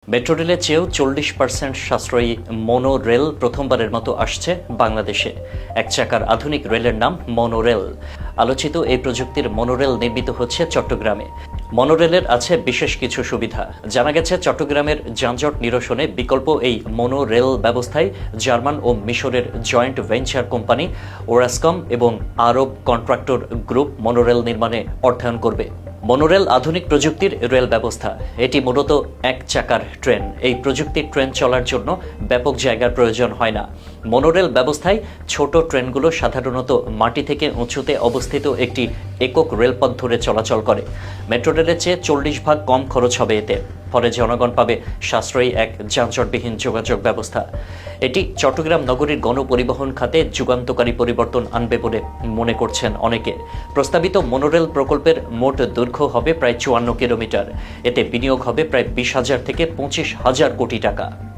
Metro রেলের চেয়েও 40% সাশ্রয়ী মনো রেল প্রথমবারের মতো আসছে বাংলাদেশে। এক চাকার আধুনিক রেলের নাম মনোরেল। আলোচিত এই প্রযুক্তির মনোরেল নির্মিত হচ্ছে চট্টগ্রামে। মনোরেলের আছে বিশেষ কিছু সুবিধা। জানা গেছে, চট্টগ্রামের যানজট নিরসনে বিকল্প এই মনোরেল ব্যবস্থায় জার্মান ও মিশরের জয়েন্ট ভেঞ্চার কোম্পানি ওরাসকম এবং আরব কন্ট্রাক্টর গ্রুপ মনোরেল নির্মাণে অর্থায়ন করবে। মনোরেল আধুনিক প্রযুক্তির রেল ব্যবস্থা। এটি মূলত এক চাকার ট্রেন। এই প্রযুক্তির ট্রেন চলার জন্য ব্যাপক জায়গার প্রয়োজন হয় না। মনোরেল ব্যবস্থায় ছোট ট্রেনগুলো সাধারণত মাটি থেকে উঁচুতে অবস্থিত একটি একক রেলপথ ধরে চলাচল করে। মেট্রো রেলের চেয়ে 40 ভাগ কম খরচ হবে এতে। ফলে জনগণ পাবে সাশ্রয়ী এক যানজটবিহীন যোগাযোগ ব্যবস্থা। এটি চট্টগ্রাম নগরীর গণপরিবহন খাতে যুগান্তকারী পরিবর্তন আনবে বলে মনে করছেন অনেকে। প্রস্তাবিত মনোরেল প্রকল্পের মোট দৈর্ঘ্য হবে প্রায় 54 কিলোমিটার। এতে বিনিয়োগ হবে প্রায় 20,000 থেকে 25,000 কোটি টাকা।